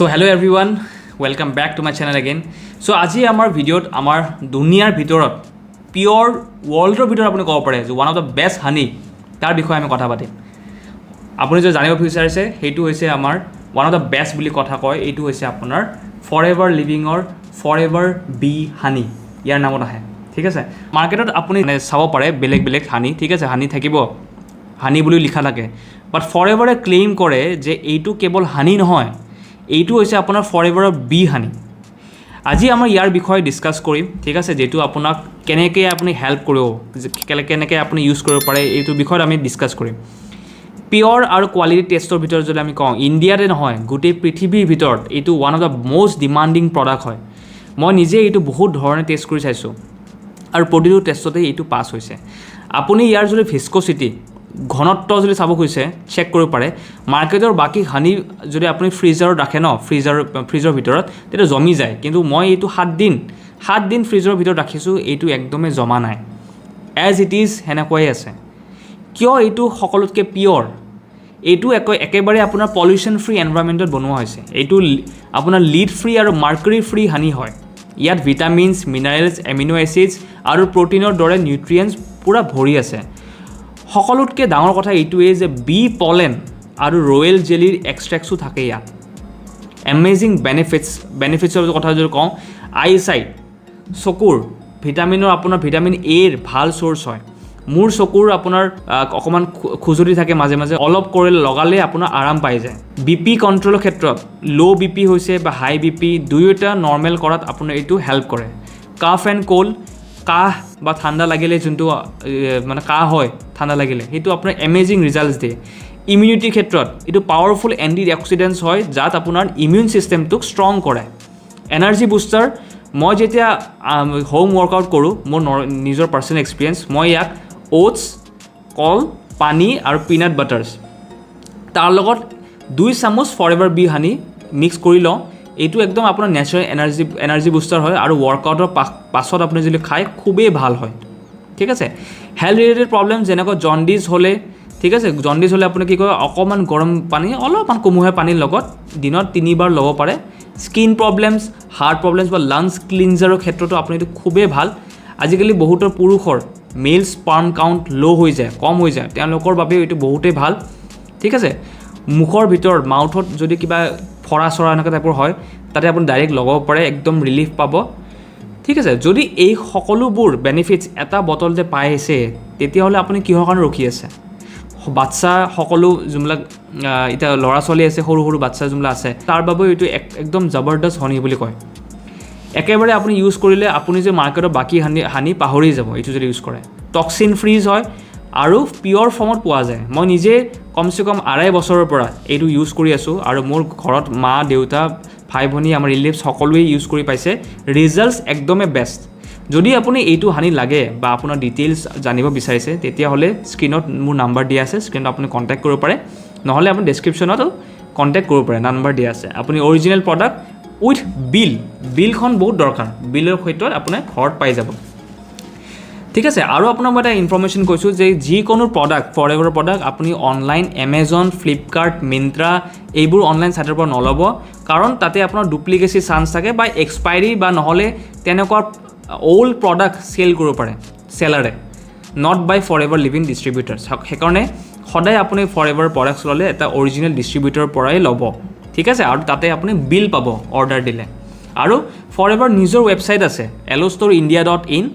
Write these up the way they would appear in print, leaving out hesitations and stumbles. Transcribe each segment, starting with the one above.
So hello everyone, welcome back to my channel again. So আজি আমাৰ ভিডিঅ'ত আমাৰ দুনিয়াৰ ভিতৰত পিওৰ ওয়াৰ্ল্ডৰ ভিতৰত আপুনি ক'ব পাৰে যে ওৱান অফ দ্য বেষ্ট হানি তাৰ বিষয়ে আমি কথা পাতিম। আপুনি যে জানিব বিচাৰিছে সেইটো হৈছে আমাৰ ওৱান অফ দ্য বেষ্ট বুলি কথা কয়, এইটো হৈছে আপোনাৰ ফৰএভাৰ লিভিঙৰ ফৰএভাৰ বি হানি, ইয়াৰ নামত আহে। ঠিক আছে, মাৰ্কেটত আপুনি চাব পাৰে বেলেগ বেলেগ হানি, ঠিক আছে, হানি থাকিব, হানি বুলি লিখা থাকে, বাট ফৰএভাৰে ক্লেইম কৰে যে এইটো কেৱল হানি নহয়, এইটো হৈছে আপোনাৰ ফৰএভাৰৰ বি হানি। আজি আমাৰ ইয়াৰ বিষয়ে ডিছকাছ কৰিম, ঠিক আছে, যিটো আপোনাক কেনেকৈ আপুনি হেল্প কৰিব, কেনেকৈ আপুনি ইউজ কৰিব পাৰে, এইটো বিষয়ত আমি ডিছকাছ কৰিম। পিয়ৰ আৰু কোৱালিটি টেষ্টৰ ভিতৰত যদি আমি কওঁ, ইণ্ডিয়াতে নহয় গোটেই পৃথিৱীৰ ভিতৰত এইটো one of the most demanding product হয়। মই নিজে এইটো বহুত ধৰণে টেষ্ট কৰি চাইছোঁ আৰু প্ৰতিটো টেষ্টতে এইটো পাছ হৈছে। আপুনি ইয়াৰ যদি ভিস্কোচিটি ঘনত্ব যদি চাব খুজিছে চেক কৰিব পাৰে। মাৰ্কেটৰ বাকী হানি যদি আপুনি ফ্ৰিজাৰত ৰাখে ন, ফ্ৰিজৰ ভিতৰত, তেতিয়া জমি যায়, কিন্তু মই এইটো 7 দিন ফ্ৰিজৰ ভিতৰত ৰাখিছোঁ, এইটো একদমেই জমা নাই, এজ ইট ইজ সেনেকুৱাই আছে। কিয় এইটো সকলোতকৈ পিয়ৰ? এইটো একেবাৰে আপোনাৰ পলিউশ্যন ফ্ৰী এনভাইৰমেণ্টত বনোৱা হৈছে। এইটো আপোনাৰ লিড ফ্ৰী আৰু মাৰ্কাৰী ফ্ৰী হানি হয়। ইয়াত ভিটামিনছ, মিনাৰেলছ, এমিনো এচিডছ আৰু প্ৰটিনৰ দৰে নিউট্ৰিয়েণ্টছ পূৰা ভৰি আছে। সকলোতকৈ ডাঙৰ কথা এইটোৱেই যে বি পলেন আৰু ৰয়েল জেলিৰ এক্সট্ৰেক্টছো থাকে ইয়াত। এমেজিং বেনিফিটছৰ কথা যদি কওঁ, আই চাইট, চকুৰ ভিটামিনৰ, আপোনাৰ ভিটামিন এৰ ভাল চ'ৰ্চ হয়। মোৰ চকুৰ আপোনাৰ অকণমান খুজুতি থাকে মাজে মাজে, অলপ কৰি লগালে আপোনাৰ আৰাম পাই যায়। বি পি কণ্ট্ৰলৰ ক্ষেত্ৰত ল' বি পি হৈছে বা হাই বি পি দুয়োটা নৰ্মেল কৰাত আপোনাৰ এইটো হেল্প কৰে। কাফ এণ্ড ক'ল্ড, কাহ বা ঠাণ্ডা লাগিলে, যোনটো মানে কাহ হয় ঠাণ্ডা লাগিলে, সেইটো আপোনাৰ এমেজিং ৰিজাল্টছ দিয়ে। ইমিউনিটিৰ ক্ষেত্ৰত এইটো পাৱাৰফুল এণ্টি অক্সিডেণ্টছ হয়, যাত আপোনাৰ ইমিউন ছিষ্টেমটোক ষ্ট্ৰং কৰে। এনাৰ্জি বুষ্টাৰ, মই যেতিয়া হোম ৱৰ্কআউট কৰোঁ, মোৰ নিজৰ পাৰ্চনেল এক্সপিৰিয়েঞ্চ, মই ইয়াক অ'টছ, কল, পানী আৰু পিনাট বাটাৰ্ছ, তাৰ লগত 2 চামুচ ফৰএভাৰ বি হানি মিক্স কৰি লওঁ। এইটো একদম আপোনাৰ নেচাৰেল এনাৰ্জি বুষ্টাৰ হয় আৰু ৱৰ্কআউটৰ পাছত আপুনি যদি খায় খুবেই ভাল হয়। ঠিক আছে, হেল্থ ৰিলেটেড প্ৰব্লেম যেনেকৈ জণ্ডিছ হ'লে, ঠিক আছে, জণ্ডিছ হ'লে আপুনি কি কয়, অকণমান গৰম পানী, অলপমান কুহুমীয়া পানীৰ লগত দিনত 3 বাৰ ল'ব পাৰে। স্কিন প্ৰব্লেমছ, হাৰ্ট প্ৰব্লেমছ বা লাংছ ক্লিনজাৰৰ ক্ষেত্ৰতো আপুনি এইটো খুবেই ভাল। আজিকালি বহুতৰ পুৰুষৰ মেল স্পাৰ্ম কাউণ্ট ল' হৈ যায়, কম হৈ যায়, তেওঁলোকৰ বাবেও এইটো বহুতেই ভাল। ঠিক আছে, মুখৰ ভিতৰত মাউথত যদি কিবা ফৰা চৰা এনেকুৱা টাইপৰ হয়, তাতে আপুনি ডাইৰেক্ট লগাব পাৰে, একদম ৰিলিফ পাব। ঠিক আছে, যদি এই সকলোবোৰ বেনিফিটছ এটা বটলতে পাই আছে, তেতিয়াহ'লে আপুনি কিহৰ কাৰণে ৰখি আছে? বাচ্চা সকলো যোনবিলাক এতিয়া ল'ৰা ছোৱালী আছে, সৰু সৰু বাচ্চা যোনবিলাক আছে, তাৰ বাবেও এইটো একদম জবৰদস্ত হানি বুলি কয়। একেবাৰে আপুনি ইউজ কৰিলে আপুনি যে মাৰ্কেটৰ বাকী হানি পাহৰি যাব, এইটো যদি ইউজ কৰে। টক্সিন ফ্ৰীজ হয় আৰু পিয়ৰ ফৰ্মত পোৱা যায়। মই নিজে কমচে কম 2.5 বছৰৰ পৰা এইটো ইউজ কৰি আছোঁ আৰু মোৰ ঘৰত মা, দেউতা, ভাই ভনী, আমাৰ ৰিলেটিভছ সকলোৱে ইউজ কৰি পাইছে। ৰিজাল্টছ একদমেই বেষ্ট। যদি আপুনি এইটো হানি লাগে বা আপোনাৰ ডিটেইলছ জানিব বিচাৰিছে, তেতিয়াহ'লে স্ক্ৰীণত মোৰ নাম্বাৰ দিয়া আছে, স্ক্ৰীণত আপুনি কণ্টেক্ট কৰিব পাৰে, নহ'লে আপুনি ডেছক্ৰিপশ্যনতো কণ্টেক্ট কৰিব পাৰে, নাম্বাৰ দিয়া আছে। আপুনি অৰিজিনেল প্ৰডাক্ট উইথ বিলখন বহুত দৰকাৰ, বিলৰ সৈতে আপোনাৰ ঘৰত পাই যাব। ঠিক আছে, আৰু আপোনাক মই এটা ইনফৰ্মেশ্যন কৈছোঁ যে যিকোনো প্ৰডাক্ট, ফৰএভাৰৰ প্ৰডাক্ট আপুনি অনলাইন এমেজন, ফ্লিপকাৰ্ট, মিন্ত্ৰা এইবোৰ অনলাইন ছাইটৰ পৰা নল'ব, কাৰণ তাতে আপোনাৰ ডুপ্লিকেচি চান্স থাকে বা এক্সপাইৰী বা নহ'লে তেনেকুৱা অল্ড প্ৰডাক্ট চেল কৰিব পাৰে চেলাৰে, নট বাই ফৰএভাৰ লিভিং ডিষ্ট্ৰিবিউটাৰ্ছ। সেইকাৰণে সদায় আপুনি ফৰএভাৰ প্ৰডাক্টছ ল'লে এটা অৰিজিনেল ডিষ্ট্ৰিবিউটৰৰ পৰাই ল'ব। ঠিক আছে, আৰু তাতে আপুনি বিল পাব অৰ্ডাৰ দিলে। আৰু ফৰএভাৰ নিজৰ ৱেবছাইট আছে, allostore.india.in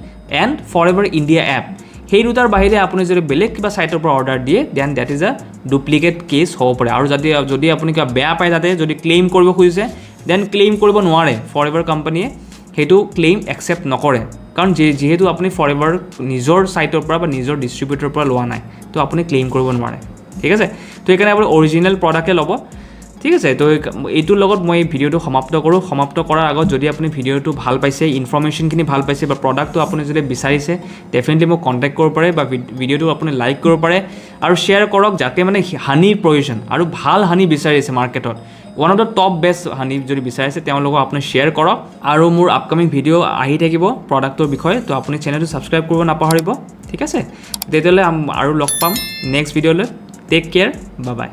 and forever India app. সেই দুটাৰ বাহিৰে আপুনি যদি বেলেগ কিবা ছাইটৰ পৰা অৰ্ডাৰ দিয়ে, then that is a duplicate case হ'ব পাৰে। আৰু যদি আপুনি কিবা বেয়া পায় তাতে যদি ক্লেইম কৰিব খুজিছে, দেন ক্লেইম কৰিব নোৱাৰে। ফৰএভাৰ কোম্পানীয়ে সেইটো ক্লেইম একচেপ্ট নকৰে, কাৰণ যিহেতু আপুনি ফৰএভাৰ নিজৰ ছাইটৰ পৰা বা নিজৰ ডিষ্ট্ৰিবিউটৰৰ পৰা লোৱা নাই, তো আপুনি ক্লেইম কৰিব নোৱাৰে। ঠিক আছে, তো সেইকাৰণে আপুনি অৰিজিনেল প্ৰডাক্টে ল'ব। ঠিক আছে, তো এইটোৰ লগত মই ভিডিঅ'টো সমাপ্ত কৰোঁ। সমাপ্ত কৰাৰ আগত যদি আপুনি ভিডিঅ'টো ভাল পাইছে, ইনফৰ্মেশ্যনখিনি ভাল পাইছে বা প্ৰডাক্টটো আপুনি যদি বিচাৰিছে, ডেফিনেটলি মোক কণ্টেক্ট কৰিব পাৰে বা ভিডিঅ'টো আপুনি লাইক কৰিব পাৰে আৰু শ্বেয়াৰ কৰক, যাতে মানে হানিৰ প্ৰয়োজন আৰু ভাল হানি বিচাৰিছে মাৰ্কেটত, one of the top best honey যদি বিচাৰিছে, তেওঁলোকক আপুনি শ্বেয়াৰ কৰক। আৰু মোৰ আপকামিং ভিডিঅ' আহি থাকিব প্ৰডাক্টৰ বিষয়ে, তো আপুনি চেনেলটো ছাবস্ক্ৰাইব কৰিব নাপাহৰিব। ঠিক আছে, তেতিয়াহ'লে আৰু লগ পাম নেক্সট ভিডিঅ'লৈ। টেক কেয়াৰ, বাই বাই।